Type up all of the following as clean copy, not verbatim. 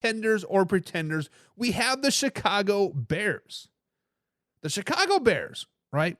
contenders or pretenders, we have the Chicago Bears. The Chicago Bears, right?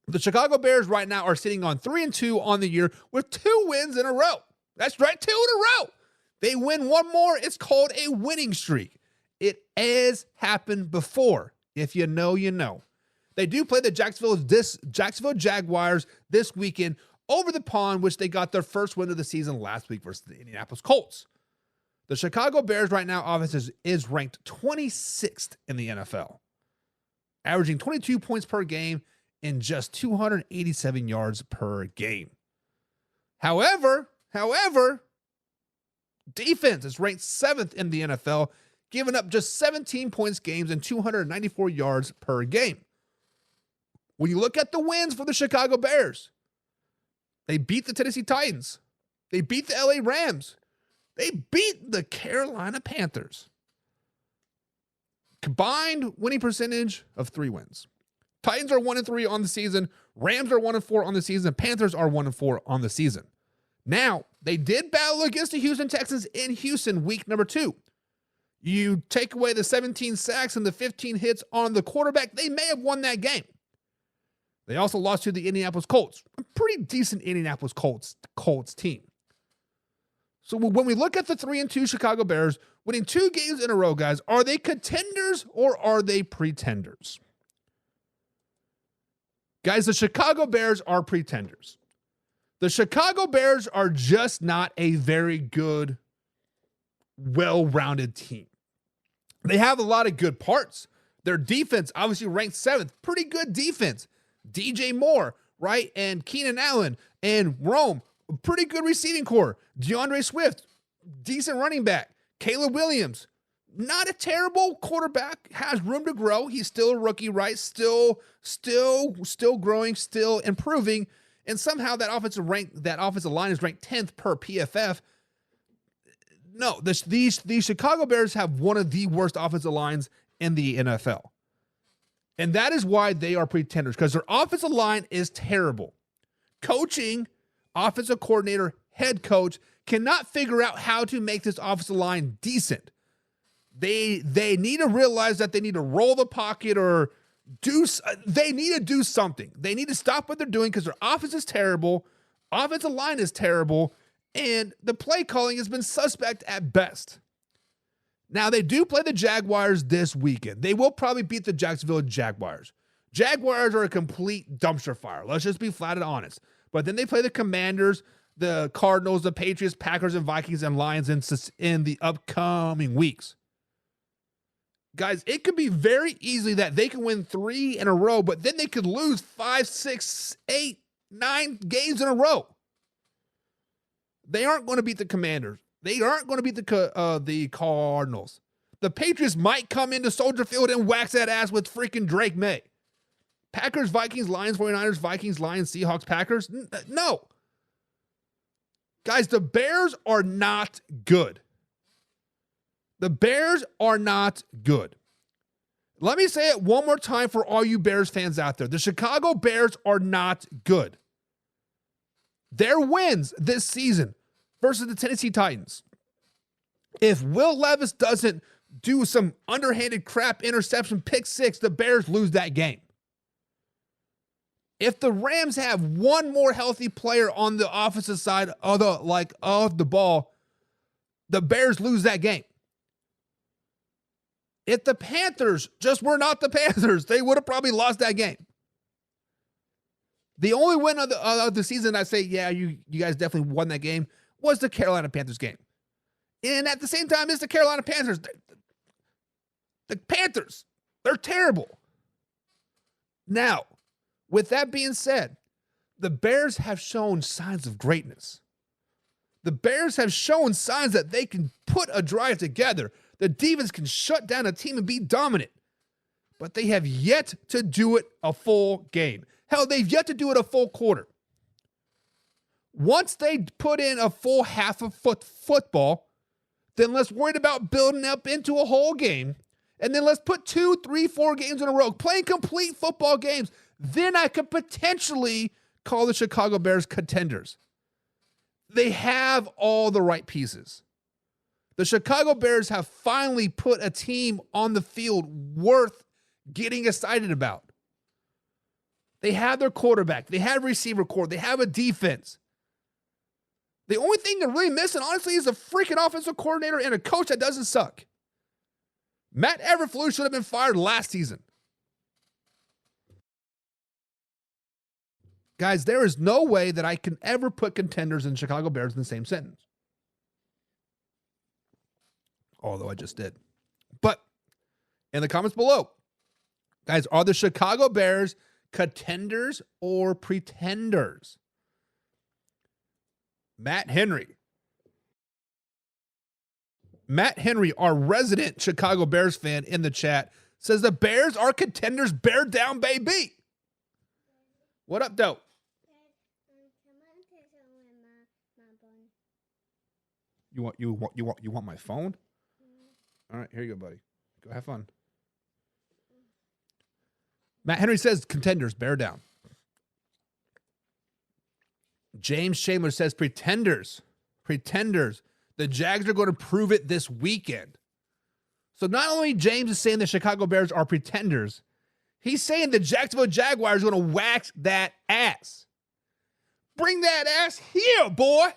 The Chicago Bears right now are sitting on 3-2 on the year with 2 wins in a row. That's right, 2 in a row. They win one more, it's called a winning streak. It has happened before. If you know, you know. They do play the Jacksonville Jaguars this weekend over the pond, which they got their first win of the season last week versus the Indianapolis Colts. The Chicago Bears right now offense is ranked 26th in the NFL, averaging 22 points per game and just 287 yards per game. However, defense is ranked 7th in the NFL, giving up just 17 points games and 294 yards per game. When you look at the wins for the Chicago Bears, they beat the Tennessee Titans. They beat the LA Rams. They beat the Carolina Panthers. Combined winning percentage of 3 wins. Titans are 1-3 on the season. Rams are 1-4 on the season. Panthers are 1-4 on the season. Now, they did battle against the Houston Texans in Houston week number 2. You take away the 17 sacks and the 15 hits on the quarterback, they may have won that game. They also lost to the Indianapolis Colts, a pretty decent Indianapolis Colts team. So when we look at the 3-2 Chicago Bears, winning 2 games in a row, guys, are they contenders or are they pretenders? Guys, the Chicago Bears are pretenders. The Chicago Bears are just not a very good, well-rounded team. They have a lot of good parts. Their defense, obviously ranked 7th. Pretty good defense. DJ Moore, right? And Keenan Allen and Rome. Pretty good receiving core. DeAndre Swift, decent running back. Caleb Williams, not a terrible quarterback. Has room to grow. He's still a rookie, right? Still growing, still improving. And somehow that offensive line is ranked 10th per PFF. No, these Chicago Bears have one of the worst offensive lines in the NFL. And that is why they are pretenders, because their offensive line is terrible. Coaching, offensive coordinator, head coach cannot figure out how to make this offensive line decent. They need to realize that they need to roll the pocket or they need to do something. They need to stop what they're doing because their offense is terrible, offensive line is terrible, and the play calling has been suspect at best. Now, they do play the Jaguars this weekend. They will probably beat the Jacksonville Jaguars. Jaguars are a complete dumpster fire. Let's just be flat and honest. But then they play the Commanders, the Cardinals, the Patriots, Packers, and Vikings, and Lions in the upcoming weeks. Guys, it could be very easily that they can win 3 in a row, but then they could lose 5, 6, 8, 9 games in a row. They aren't going to beat the Commanders. They aren't going to beat the Cardinals. The Patriots might come into Soldier Field and wax that ass with freaking Drake May. Packers, Vikings, Lions, 49ers, Vikings, Lions, Seahawks, Packers. No. Guys, the Bears are not good. The Bears are not good. Let me say it one more time for all you Bears fans out there. The Chicago Bears are not good. Their wins this season versus the Tennessee Titans. If Will Levis doesn't do some underhanded crap interception pick 6, the Bears lose that game. If the Rams have one more healthy player on the offensive side of the ball, the Bears lose that game. If the Panthers just were not the Panthers, they would have probably lost that game. The only win of the season I say, yeah, you guys definitely won that game, was the Carolina Panthers game. And at the same time, it's the Carolina Panthers. The Panthers, they're terrible. Now, with that being said, the Bears have shown signs of greatness. The Bears have shown signs that they can put a drive together. The defense can shut down a team and be dominant. But they have yet to do it a full game. Hell, they've yet to do it a full quarter. Once they put in a full half of football, then let's worry about building up into a whole game. And then let's put 2, 3, 4 games in a row, playing complete football games. Then I could potentially call the Chicago Bears contenders. They have all the right pieces. The Chicago Bears have finally put a team on the field worth getting excited about. They have their quarterback. They have receiver core. They have a defense. The only thing they're really missing, honestly, is a freaking offensive coordinator and a coach that doesn't suck. Matt Eberflus should have been fired last season. Guys, there is no way that I can ever put Contenders and Chicago Bears in the same sentence. Although I just did. But in the comments below, guys, are the Chicago Bears contenders or pretenders? Matt Henry, our resident Chicago Bears fan in the chat, says the Bears are contenders. Bear down, baby. What up, though? You want my phone? All right, here you go, buddy. Go have fun. Matt Henry says contenders, bear down. James Chamber says pretenders. The Jags are going to prove it this weekend. So not only James is saying the Chicago Bears are pretenders, he's saying the Jacksonville Jaguars are going to wax that ass. Bring that ass here, boy.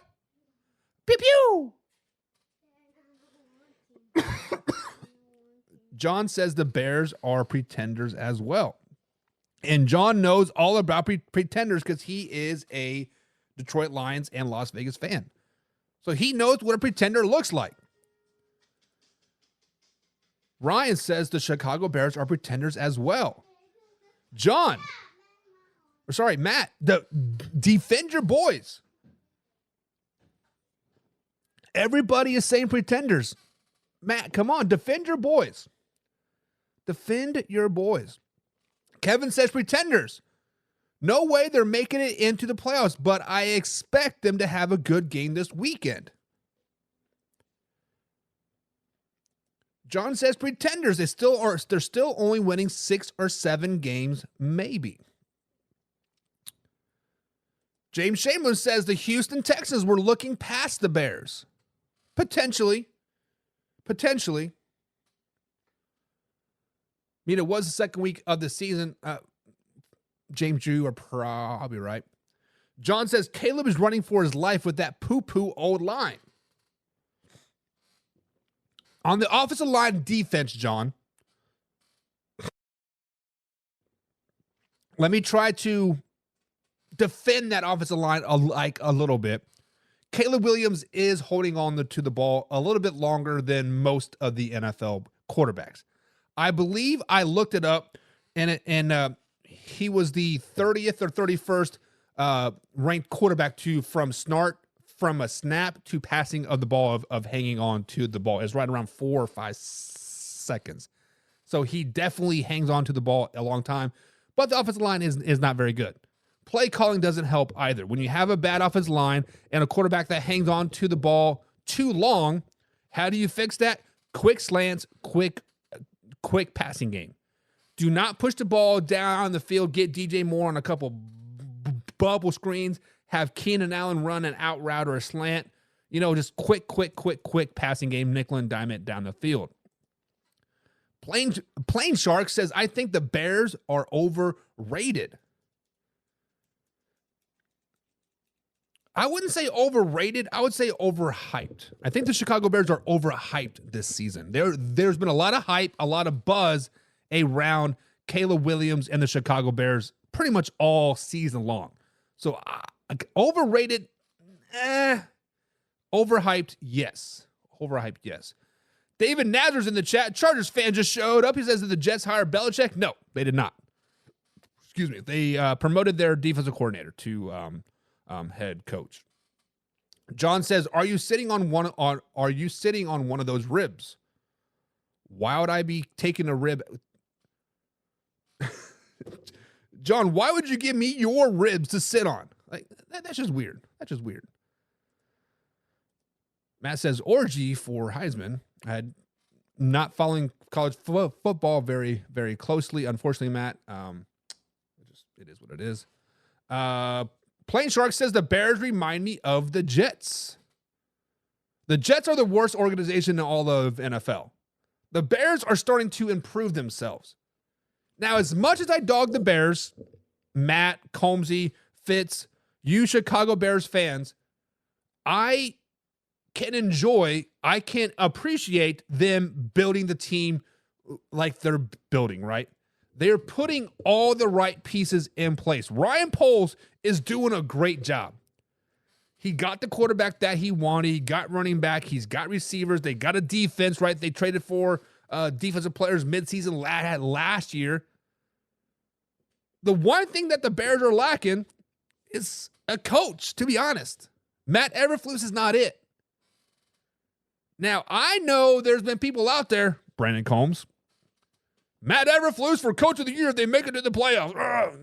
Pew pew. John says the Bears are pretenders as well. And John knows all about pretenders because he is a Detroit Lions and Las Vegas fan. So he knows what a pretender looks like. Ryan says the Chicago Bears are pretenders as well. Matt, defend your boys. Everybody is saying pretenders. Matt, come on, defend your boys. Defend your boys. Kevin says pretenders. No way they're making it into the playoffs, but I expect them to have a good game this weekend. John says pretenders. They're still only winning 6 or 7 games, maybe. James Chamberlain says the Houston Texans were looking past the Bears. Potentially. I mean, it was the second week of the season. James, you are probably right. John says Caleb is running for his life with that poo-poo old line. On the offensive line defense, John, let me try to defend that offensive line a little bit. Caleb Williams is holding on to the ball a little bit longer than most of the NFL quarterbacks. I believe I looked it up, and he was the 30th or 31st ranked quarterback from a snap to passing of the ball of hanging on to the ball. It's right around 4 or 5 seconds. So he definitely hangs on to the ball a long time, but the offensive line is not very good. Play calling doesn't help either. When you have a bad offensive line and a quarterback that hangs on to the ball too long, how do you fix that? Quick slants, quick passing game. Do not push the ball down the field. Get DJ Moore on a couple bubble screens. Have Keenan Allen run an out route or a slant. Just quick passing game, nickel and dime it down the field. Plain Shark says, I think the Bears are overrated. I wouldn't say overrated. I would say overhyped. I think the Chicago Bears are overhyped this season. There's been a lot of hype, a lot of buzz around Caleb Williams and the Chicago Bears pretty much all season long. So overrated, overhyped, yes. Overhyped, yes. David Nazar's in the chat. Chargers fan just showed up. He says that the Jets hired Belichick. No, they did not. Excuse me. They promoted their defensive coordinator to head coach. John says, "Are you sitting on one of those ribs? Why would I be taking a rib?" John, why would you give me your ribs to sit on? Like that's just weird. Matt says, "Orgy for Heisman." I had not following college football very, very closely, unfortunately, Matt. It is what it is. Plain Shark says the Bears remind me of the Jets. The Jets are the worst organization in all of NFL. The Bears are starting to improve themselves. Now, as much as I dog the Bears, Matt, Combsy, Fitz, you Chicago Bears fans, I can appreciate them building the team like they're building, right? They're putting all the right pieces in place. Ryan Poles is doing a great job. He got the quarterback that he wanted. He got running back. He's got receivers. They got a defense, right? They traded for defensive players midseason last year. The one thing that the Bears are lacking is a coach, to be honest. Matt Eberflus is not it. Now, I know there's been people out there, Brandon Combs, Matt Eberflus for Coach of the Year if they make it to the playoffs.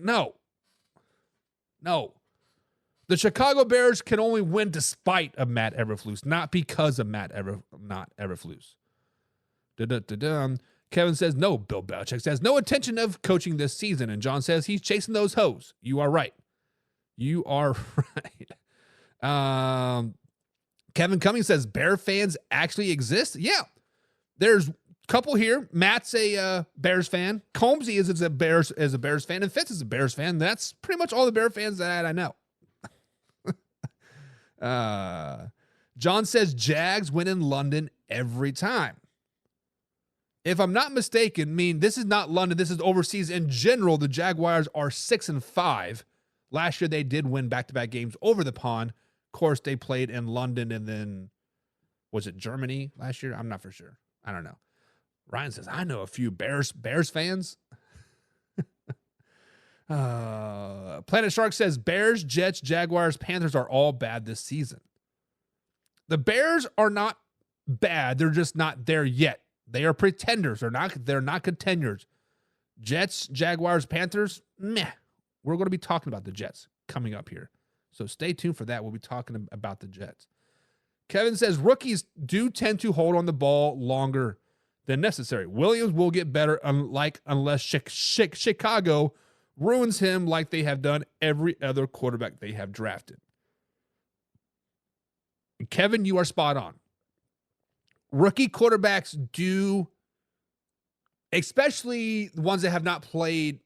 No. The Chicago Bears can only win despite of Matt Eberflus, not because of not Eberflus. Kevin says, no, Bill Belichick says, no intention of coaching this season. And John says, he's chasing those hoes. You are right. Kevin Cummings says, Bear fans actually exist? Yeah. There's a couple here. Matt's a Bears fan. Combsy is a Bears fan. And Fitz is a Bears fan. That's pretty much all the Bear fans that I know. John says, Jags win in London every time. If I'm not mistaken, this is not London. This is overseas in general. The Jaguars are 6-5. Last year, they did win back-to-back games over the pond. Of course, they played in London and then, was it Germany last year? I'm not for sure. I don't know. Ryan says, I know a few Bears fans. Planet Shark says, Bears, Jets, Jaguars, Panthers are all bad this season. The Bears are not bad. They're just not there yet. They are pretenders. They're not contenders. Jets, Jaguars, Panthers, meh. We're going to be talking about the Jets coming up here. So stay tuned for that. We'll be talking about the Jets. Kevin says, rookies do tend to hold on the ball longer than necessary. Williams will get better unless Chicago ruins him like they have done every other quarterback they have drafted. Kevin, you are spot on. Rookie quarterbacks do, especially the ones that have not played,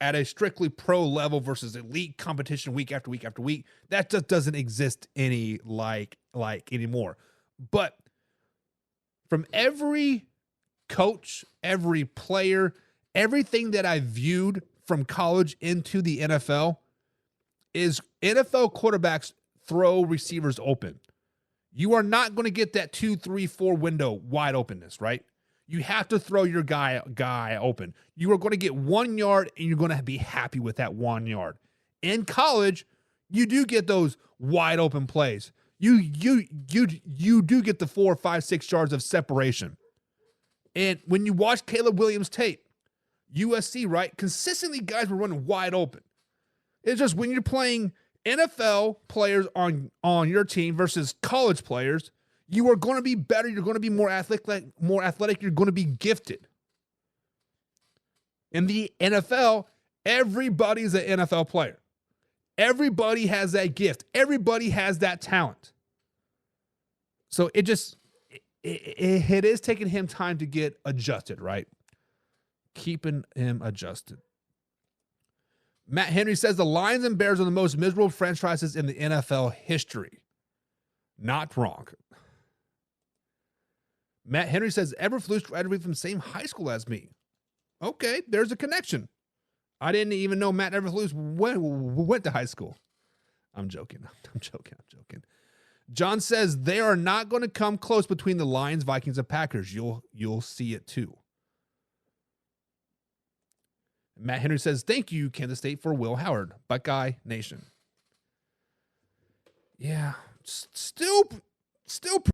at a strictly pro level versus elite competition week after week after week. That just doesn't exist anymore. But from every coach, every player, everything that I viewed from college into the NFL is NFL quarterbacks throw receivers open. You are not going to get that 2, 3, 4 window wide openness, right? You have to throw your guy open. You are going to get 1 yard, and you're going to be happy with that 1 yard. In college, you do get those wide open plays. You do get the 4, 5, 6 yards of separation. And when you watch Caleb Williams' tape, USC, right? Consistently, guys were running wide open. It's just when you're playing NFL players on your team versus college players, you are going to be better. You're going to be more athletic. You're going to be gifted. In the NFL, everybody's an NFL player. Everybody has that gift. Everybody has that talent. So it is taking him time to get adjusted, right? Keeping him adjusted. Matt Henry says the Lions and Bears are the most miserable franchises in the NFL history. Not wrong. Matt Henry says Eberflus graduated from the same high school as me. Okay, there's a connection. I didn't even know Matt Eberflus went to high school. I'm joking. John says they are not going to come close between the Lions, Vikings, and Packers. You'll see it too. Matt Henry says, thank you, Kansas State, for Will Howard. Buckeye Nation. Yeah, still